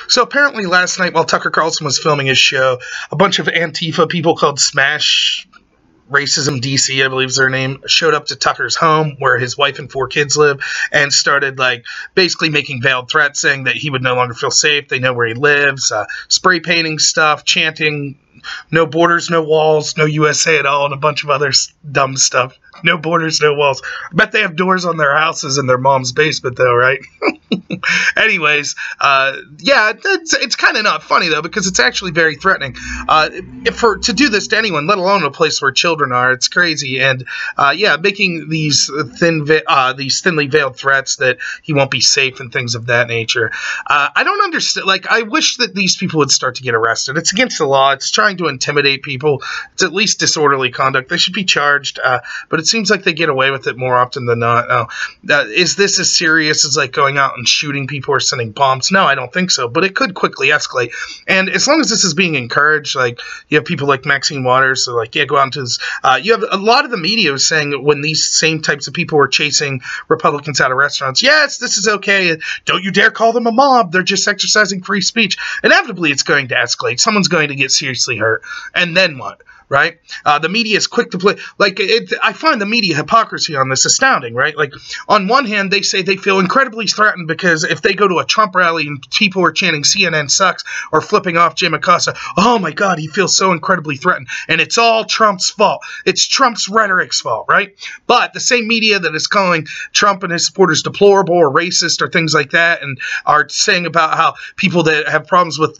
So apparently last night while Tucker Carlson was filming his show, a bunch of Antifa people called Smash Racism DC, I believe is their name, showed up to Tucker's home where his wife and 4 kids live and started like basically making veiled threats saying that he would no longer feel safe. They know where he lives, spray painting stuff, chanting no borders, no walls, no USA at all, and a bunch of other dumb stuff. No borders, no walls. I bet they have doors on their houses in their mom's basement, though, right? Anyways, yeah, it's kind of not funny, though, because it's actually very threatening. To do this to anyone, let alone a place where children are, it's crazy. And, yeah, making these thinly veiled threats that he won't be safe and things of that nature. I don't understand. Like, I wish that these people would start to get arrested. It's against the law. It's trying to intimidate people. It's at least disorderly conduct. They should be charged, but it seems like they get away with it more often than not. Is this as serious as like going out and shooting people or sending bombs? No, I don't think so, but it could quickly escalate. And as long as this is being encouraged, like you have people like Maxine Waters, so like, yeah, go out into this. You have a lot of the media is saying when these same types of people were chasing Republicans out of restaurants, yes, this is okay. Don't you dare call them a mob. They're just exercising free speech. Inevitably, it's going to escalate. Someone's going to get seriously hurt. And then what? Right? The media is quick to play. Like, I find the media hypocrisy on this astounding, right? Like, on one hand, they say they feel incredibly threatened because if they go to a Trump rally and people are chanting CNN sucks or flipping off Jim Acosta, oh my God, he feels so incredibly threatened. And it's all Trump's fault. It's Trump's rhetoric's fault, right? But the same media that is calling Trump and his supporters deplorable or racist or things like that and are saying about how people that have problems with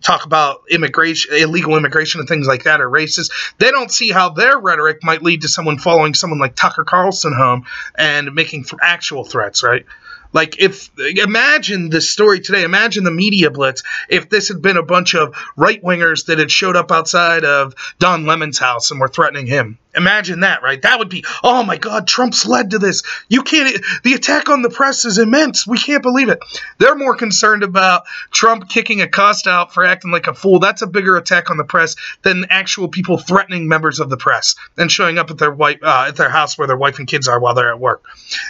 talk about immigration, illegal immigration and things like that are racist. They don't see how their rhetoric might lead to someone following someone like Tucker Carlson home and making actual threats, right? Like, imagine this story today, imagine the media blitz if this had been a bunch of right-wingers that had showed up outside of Don Lemon's house and were threatening him. Imagine that, right? That would be, oh my God, Trump's led to this. The attack on the press is immense. We can't believe it. They're more concerned about Trump kicking Acosta out for acting like a fool. That's a bigger attack on the press than actual people threatening members of the press and showing up at their house where their wife and kids are while they're at work.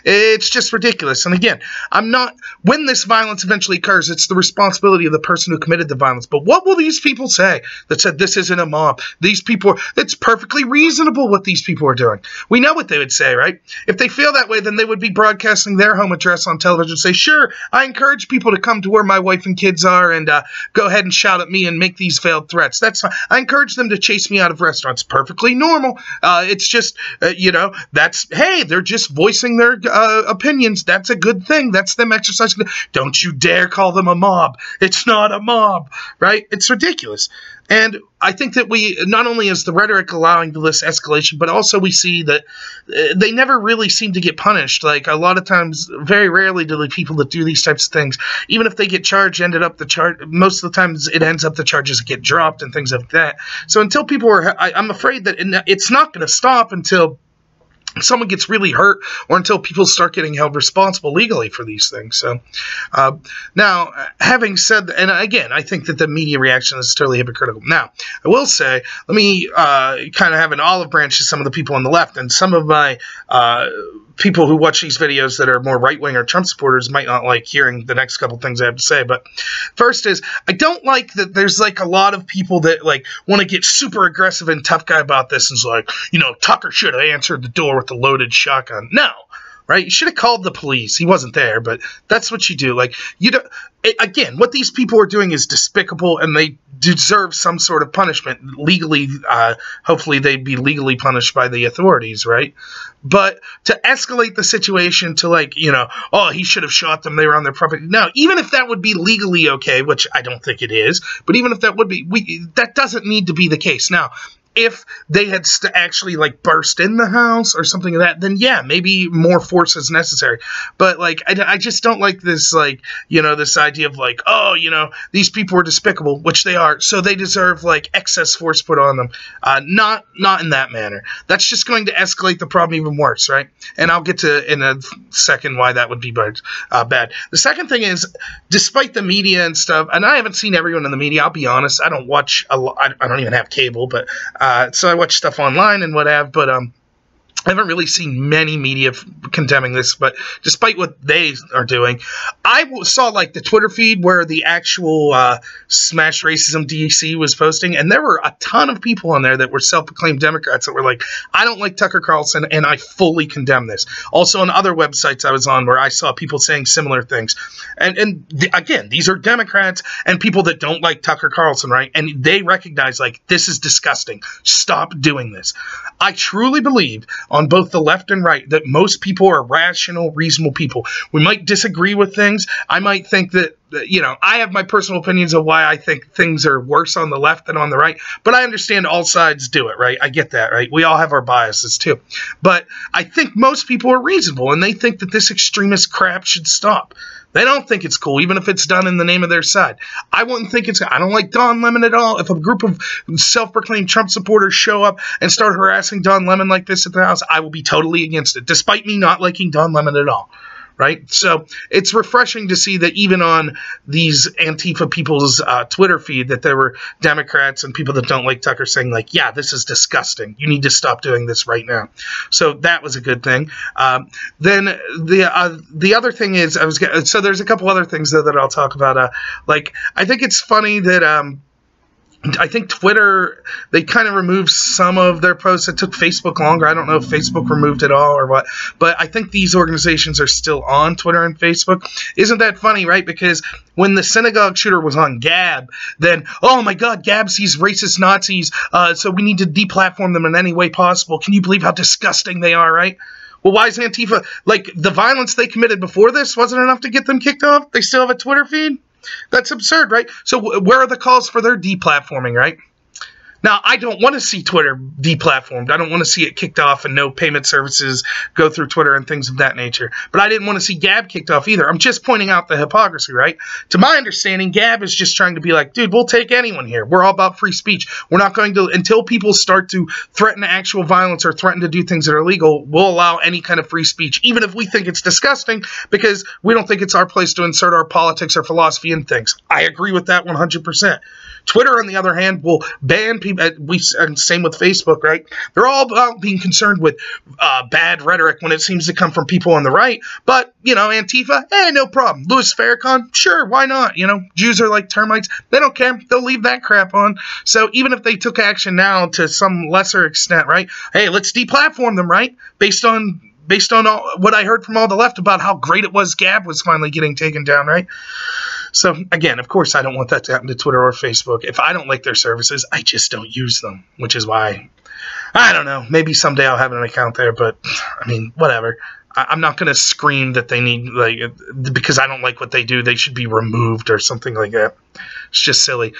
It's just ridiculous. And again, when this violence eventually occurs, it's the responsibility of the person who committed the violence. But what will these people say that said this isn't a mob? It's perfectly reasonable what these people are doing. We know what they would say, right? If they feel that way, then they would be broadcasting their home address on television and say, sure, I encourage people to come to where my wife and kids are and go ahead and shout at me and make these veiled threats. That's fine. I encourage them to chase me out of restaurants. Perfectly normal. It's just, they're just voicing their opinions. That's a good thing. That's them exercising. Don't you dare call them a mob. It's not a mob, right? It's ridiculous. And I think that not only is the rhetoric allowing this escalation, but also we see that they never really seem to get punished. Like, a lot of times, very rarely do the people that do these types of things, even if they get charged, most of the times it ends up the charges get dropped and things like that. So until people I'm afraid that it's not going to stop until someone gets really hurt or until people start getting held responsible legally for these things. So now, having said that, and again, I think that the media reaction is totally hypocritical. Now, I will say, let me kind of have an olive branch to some of the people on the left, and some of my people who watch these videos that are more right-wing or Trump supporters might not like hearing the next couple things I have to say. But first is, I don't like that there's like a lot of people that like want to get super aggressive and tough guy about this and is like, Tucker should have answered the door with a loaded shotgun. No. Right? You should have called the police. He wasn't there, but that's what you do. Like, again, what these people are doing is despicable, and they deserve some sort of punishment legally. Hopefully they'd be legally punished by the authorities, right? But to escalate the situation to like, he should have shot them, they were on their property. Now, even if that would be legally okay, which I don't think it is, but even if that would be, that doesn't need to be the case. Now, if they had actually like burst in the house or something like that, then yeah, maybe more force is necessary. But like, I just don't like this, like, this idea of like, these people are despicable, which they are, so they deserve like excess force put on them. Not in that manner. That's just going to escalate the problem even worse, right? And I'll get to in a second why that would be bad. The second thing is, despite the media and stuff, and I haven't seen everyone in the media, I'll be honest, I don't watch a lot, I don't even have cable, but so I watch stuff online and what have, but I haven't really seen many media condemning this, but despite what they are doing, I saw like the Twitter feed where the actual Smash Racism DC was posting, and there were a ton of people on there that were self-proclaimed Democrats that were like, I don't like Tucker Carlson, and I fully condemn this. Also on other websites I was on where I saw people saying similar things. And again, these are Democrats and people that don't like Tucker Carlson, right? And they recognize, like, this is disgusting. Stop doing this. I truly believe on both the left and right that most people are rational, reasonable people. We might disagree with things. I might think that, you know, I have my personal opinions of why I think things are worse on the left than on the right, but I understand all sides do it, right? I get that, right? We all have our biases too. But I think most people are reasonable, and they think that this extremist crap should stop. They don't think it's cool, even if it's done in the name of their side. I wouldn't think it's... I don't like Don Lemon at all. If a group of self-proclaimed Trump supporters show up and start harassing Don Lemon like this at the House, I will be totally against it, despite me not liking Don Lemon at all. Right? So it's refreshing to see that even on these Antifa people's Twitter feed that there were Democrats and people that don't like Tucker saying, like, yeah, this is disgusting. You need to stop doing this right now. So that was a good thing. Then the other thing is, so there's a couple other things that I'll talk about. Like, I think it's funny that I think Twitter, they kind of removed some of their posts. It took Facebook longer. I don't know if Facebook removed it all or what, but I think these organizations are still on Twitter and Facebook. Isn't that funny, right? Because when the synagogue shooter was on Gab, then, oh my God, Gab sees racist Nazis, so we need to deplatform them in any way possible. Can you believe how disgusting they are, right? Well, why is Antifa, like, the violence they committed before this wasn't enough to get them kicked off? They still have a Twitter feed? That's absurd, right? So where are the calls for their deplatforming, right? Now, I don't want to see Twitter deplatformed. I don't want to see it kicked off and no payment services go through Twitter and things of that nature. But I didn't want to see Gab kicked off either. I'm just pointing out the hypocrisy, right? To my understanding, Gab is just trying to be like, dude, we'll take anyone here. We're all about free speech. We're not going to, until people start to threaten actual violence or threaten to do things that are illegal, we'll allow any kind of free speech, even if we think it's disgusting, because we don't think it's our place to insert our politics or philosophy in things. I agree with that 100%. Twitter, on the other hand, will ban people. And same with Facebook, right? They're all about being concerned with bad rhetoric when it seems to come from people on the right. But, you know, Antifa, no problem. Louis Farrakhan, sure, why not? You know, Jews are like termites. They don't care. They'll leave that crap on. So even if they took action now to some lesser extent, right? Hey, let's deplatform them, right? Based on all, what I heard from all the left about how great it was Gab was finally getting taken down, right? So, again, of course, I don't want that to happen to Twitter or Facebook. If I don't like their services, I just don't use them, which is why, I don't know, maybe someday I'll have an account there, but, I mean, whatever. I'm not going to scream that they need, like, because I don't like what they do, they should be removed or something like that. It's just silly.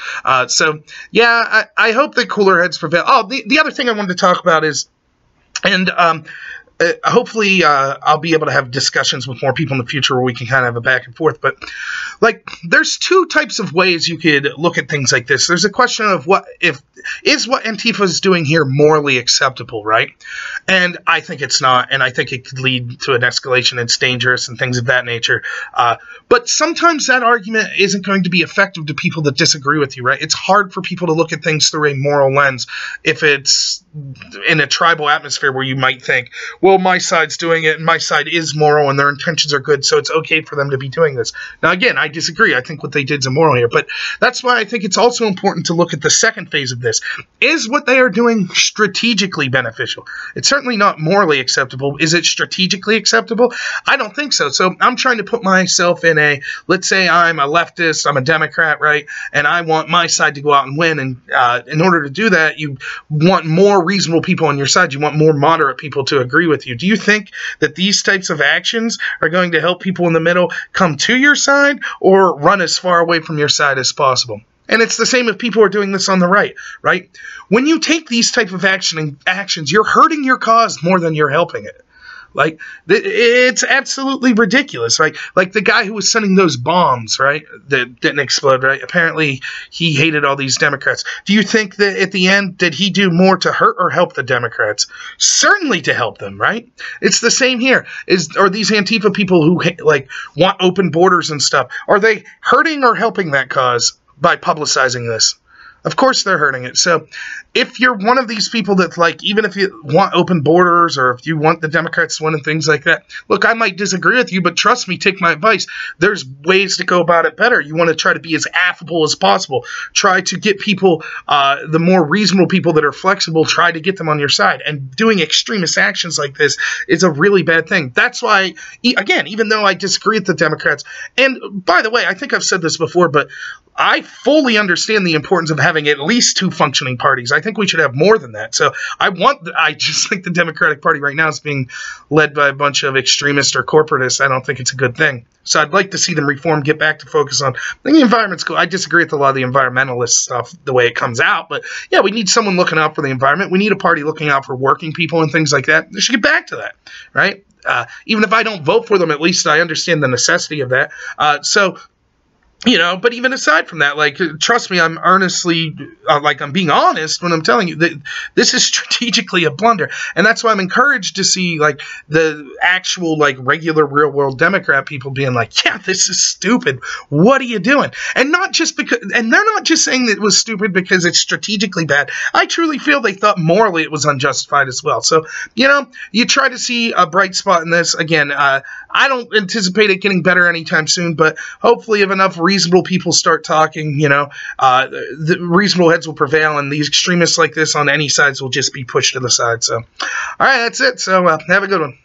So, yeah, I hope that cooler heads prevail. Oh, the other thing I wanted to talk about is, and hopefully I'll be able to have discussions with more people in the future where we can kind of have a back and forth. But, like, there's two types of ways you could look at things like this. There's a question of what Antifa is doing here morally acceptable, right? And I think it's not, and I think it could lead to an escalation. It's dangerous and things of that nature. But sometimes that argument isn't going to be effective to people that disagree with you, right? It's hard for people to look at things through a moral lens if it's in a tribal atmosphere where you might think, well, my side's doing it and my side is moral and their intentions are good, so it's okay for them to be doing this. Now, again, I disagree. I think what they did is immoral here, but that's why I think it's also important to look at the second phase of this. Is what they are doing strategically beneficial? It's certainly not morally acceptable. Is it strategically acceptable? I don't think so. So I'm trying to put myself in let's say I'm a leftist, I'm a Democrat, right? And I want my side to go out and win. And in order to do that, you want more reasonable people on your side. You want more moderate people to agree with you. Do you think that these types of actions are going to help people in the middle come to your side or run as far away from your side as possible? And it's the same if people are doing this on the right, right? When you take these type of actions, you're hurting your cause more than you're helping it. Like, it's absolutely ridiculous, right? Like the guy who was sending those bombs, right, that didn't explode, right? Apparently, he hated all these Democrats. Do you think that at the end, did he do more to hurt or help the Democrats? Certainly to help them, right? It's the same here. Are these Antifa people who, like, want open borders and stuff, are they hurting or helping that cause by publicizing this? Of course they're hurting it. So if you're one of these people that, like, even if you want open borders or if you want the Democrats to win and things like that, look, I might disagree with you, but trust me, take my advice. There's ways to go about it better. You want to try to be as affable as possible. Try to get people, the more reasonable people that are flexible, try to get them on your side. And doing extremist actions like this is a really bad thing. That's why, again, even though I disagree with the Democrats, and by the way, I think I've said this before, but I fully understand the importance of having at least 2 functioning parties. I think we should have more than that. So I just think the Democratic Party right now is being led by a bunch of extremists or corporatists. I don't think it's a good thing. So I'd like to see them reform, get back to focus on, I think the environment's cool. I disagree with a lot of the environmentalist stuff, the way it comes out. But yeah, we need someone looking out for the environment. We need a party looking out for working people and things like that. They should get back to that, right? Even if I don't vote for them, at least I understand the necessity of that. But even aside from that, like, trust me, I'm earnestly, I'm being honest when I'm telling you that this is strategically a blunder. And that's why I'm encouraged to see, like, the actual, like, regular real world Democrat people being like, yeah, this is stupid. What are you doing? And not just because, and they're not just saying that it was stupid because it's strategically bad. I truly feel they thought morally it was unjustified as well. So, you try to see a bright spot in this. Again, I don't anticipate it getting better anytime soon, but hopefully if enough reasonable people start talking, the reasonable heads will prevail, and these extremists like this on any sides will just be pushed to the side. So, all right, that's it. So, have a good one.